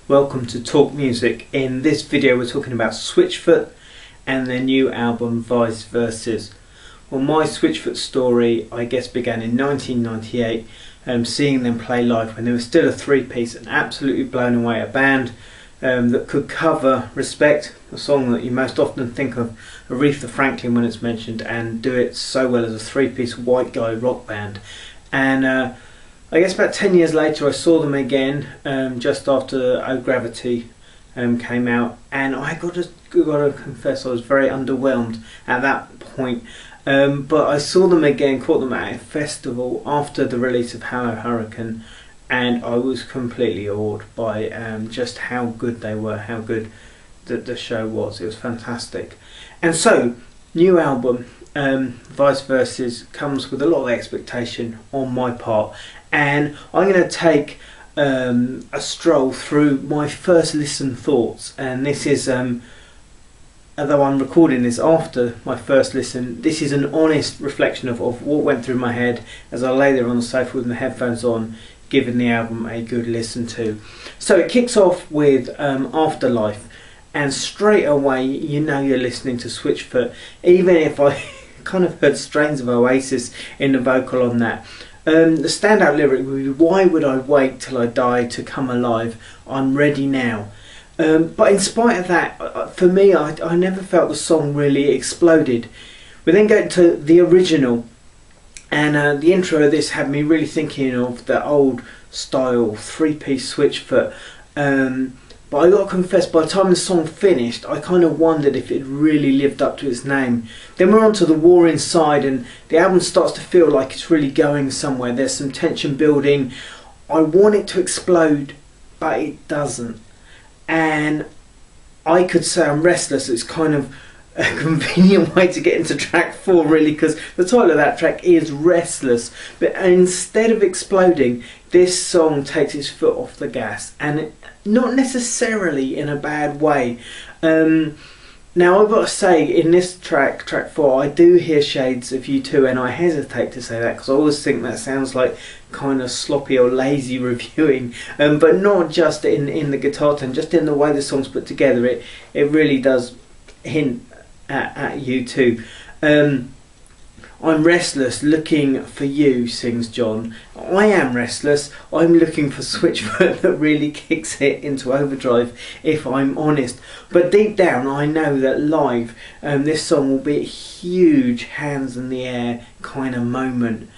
Welcome to Talk Music. In this video we're talking about Switchfoot and their new album Vice Verses. Well, my Switchfoot story I guess began in 1998, seeing them play live when they were still a three-piece and absolutely blown away. A band that could cover Respect, a song that you most often think of Aretha Franklin when it's mentioned, and do it so well as a three-piece white guy rock band. And I guess about 10 years later I saw them again, just after Oh Gravity came out, and I got to confess I was very underwhelmed at that point. But I saw them again, caught them at a festival after the release of Hello Hurricane, and I was completely awed by just how good they were, how good the show was. It was fantastic. And so, new album, Vice Verses, comes with a lot of expectation on my part, and I'm going to take a stroll through my first listen thoughts. And this is, although I'm recording this after my first listen, this is an honest reflection of what went through my head as I lay there on the sofa with my headphones on, giving the album a good listen to. So it kicks off with Afterlife, and straight away you know you're listening to Switchfoot, even if I kind of heard strains of Oasis in the vocal on that. The standout lyric would be, "Why would I wait till I die to come alive? I'm ready now." But in spite of that, for me, I never felt the song really exploded. We then go to the original, and the intro of this had me really thinking of the old style three-piece Switchfoot. But I got to confess, by the time the song finished, I kind of wondered if it really lived up to its name. Then we're on to The War Inside, and the album starts to feel like it's really going somewhere. There's some tension building. I want it to explode, but it doesn't. And I could say I'm restless. It's kind of a convenient way to get into track 4, really, because the title of that track is Restless. But instead of exploding, this song takes its foot off the gas, and not necessarily in a bad way. Now I've got to say, in this track 4, I do hear shades of U2, and I hesitate to say that because I always think that sounds like kind of sloppy or lazy reviewing, but not just in the guitar tone, just in the way the song's put together. It really does hint at U2. I'm restless, looking for you, sings John. I am restless. I'm looking for Switchfoot that really kicks it into overdrive, if I'm honest. But deep down, I know that live, this song will be a huge hands in the air kind of moment.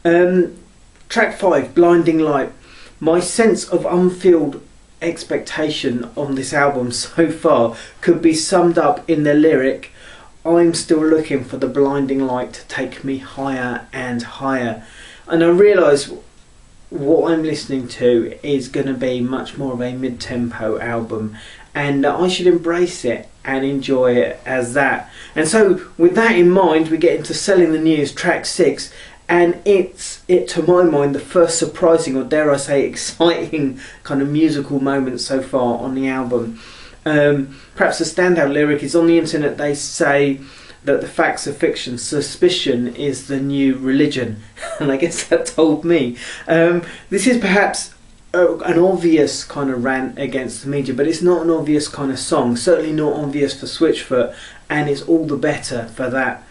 Track 5, Blinding Light. My sense of unfulfilled expectation on this album so far could be summed up in the lyric, "I'm still looking for the blinding light to take me higher and higher." And I realise what I'm listening to is going to be much more of a mid-tempo album, and I should embrace it and enjoy it as that. And so with that in mind, we get into Selling the News, track 6, and it's to my mind the first surprising, or dare I say exciting, kind of musical moment so far on the album. Perhaps the standout lyric is, on the internet they say that the facts are fiction, suspicion is the new religion. And I guess that told me. This is perhaps an obvious kind of rant against the media, but it's not an obvious kind of song, certainly not obvious for Switchfoot, and it's all the better for that.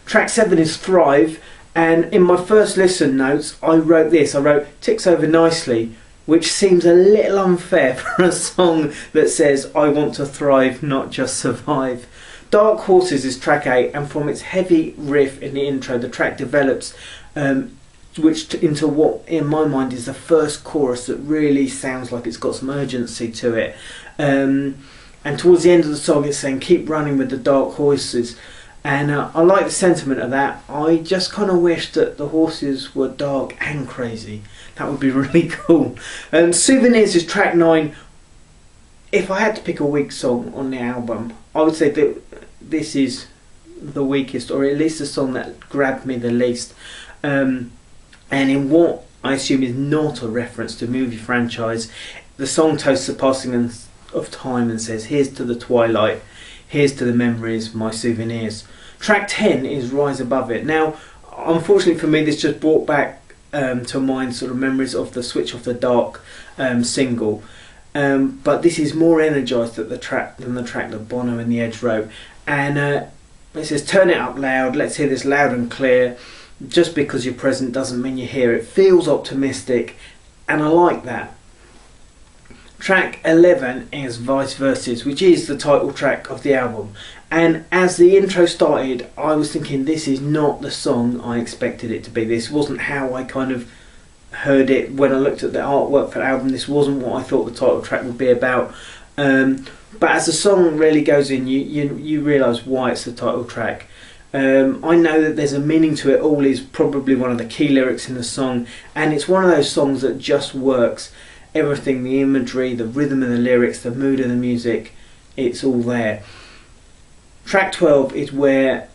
Track 7 is Thrive, and in my first listen notes I wrote this. I wrote, "Ticks over nicely," which seems a little unfair for a song that says, "I want to thrive, not just survive." Dark Horses is track 8, and from its heavy riff in the intro, the track develops into what, in my mind, is the first chorus that really sounds like it's got some urgency to it. And towards the end of the song, it's saying, "Keep running with the dark horses." And I like the sentiment of that. I just kind of wish that the horses were dark and crazy. That would be really cool. Souvenirs is track 9. If I had to pick a weak song on the album, I would say that this is the weakest, or at least the song that grabbed me the least. And in what I assume is not a reference to movie franchise, the song toasts the passing of time and says, "Here's to the twilight, here's to the memories, my souvenirs." Track 10 is Rise Above It. Now, unfortunately for me, this just brought back to mind sort of memories of the Switch Off the Dark single. but this is more energised than the track that Bono and the Edge wrote. And it says, turn it up loud, let's hear this loud and clear. Just because you're present doesn't mean you hear it. Feels optimistic, and I like that. Track 11 is Vice Verses, which is the title track of the album. And as the intro started, I was thinking, this is not the song I expected it to be. This wasn't how I kind of heard it when I looked at the artwork for the album. This wasn't what I thought the title track would be about. But as the song really goes in, you realise why it's the title track. I know that there's a meaning to it all is probably one of the key lyrics in the song, and it's one of those songs that just works. Everything, the imagery, the rhythm of the lyrics, the mood of the music, it's all there. Track 12 is Where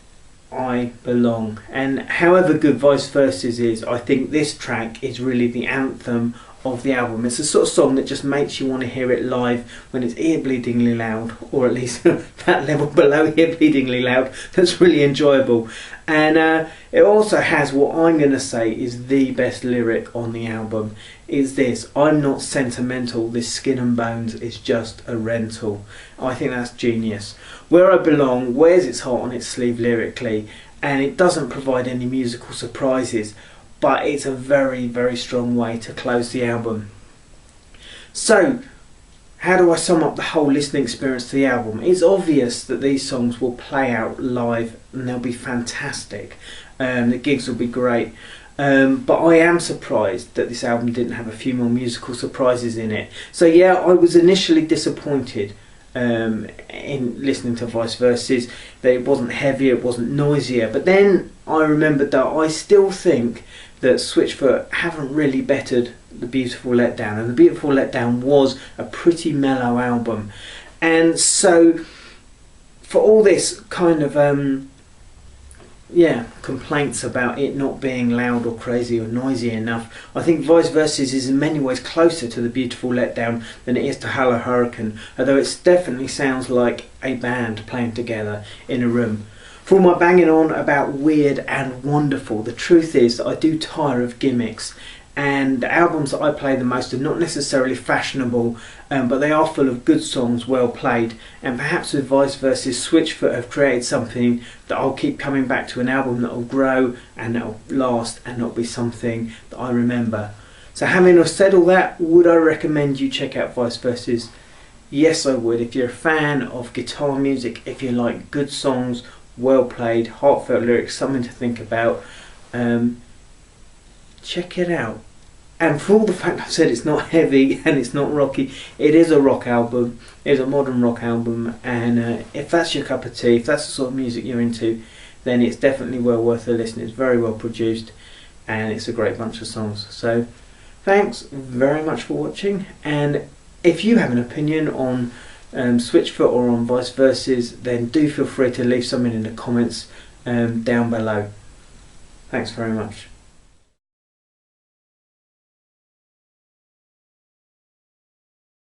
I Belong, and however good Vice Verses is, I think this track is really the anthem of the album. It's the sort of song that just makes you want to hear it live when it's ear-bleedingly loud, or at least that level below ear-bleedingly loud. That's really enjoyable. And it also has what I'm going to say is the best lyric on the album. Is this: I'm not sentimental, this skin and bones is just a rental. I think that's genius. Where I Belong wears its heart on its sleeve lyrically, and it doesn't provide any musical surprises, but it's a very, very strong way to close the album. So, how do I sum up the whole listening experience to the album? It's obvious that these songs will play out live and they'll be fantastic. The gigs will be great. But I am surprised that this album didn't have a few more musical surprises in it. So yeah, I was initially disappointed in listening to Vice Verses, that it wasn't heavier, it wasn't noisier. But then I remembered that I still think that Switchfoot haven't really bettered The Beautiful Letdown, and The Beautiful Letdown was a pretty mellow album. And so for all this kind of complaints about it not being loud or crazy or noisy enough, I think Vice Verses is in many ways closer to The Beautiful Letdown than it is to Hello Hurricane, although it definitely sounds like a band playing together in a room. For all my banging on about weird and wonderful, the truth is that I do tire of gimmicks, and the albums that I play the most are not necessarily fashionable, but they are full of good songs well played. And perhaps with Vice Verses, Switchfoot have created something that I'll keep coming back to, an album that will grow and that will last and not be something that I remember. So having said all that, would I recommend you check out Vice Verses? Yes, I would. If you're a fan of guitar music, if you like good songs, well played, heartfelt lyrics, something to think about, check it out. And for all the fact I've said it's not heavy and it's not rocky, it is a rock album, it is a modern rock album, and if that's your cup of tea, if that's the sort of music you're into, then it's definitely well worth a listen. It's very well produced and it's a great bunch of songs. So thanks very much for watching, and if you have an opinion on Switchfoot or on Vice Verses, then do feel free to leave something in the comments down below. Thanks very much.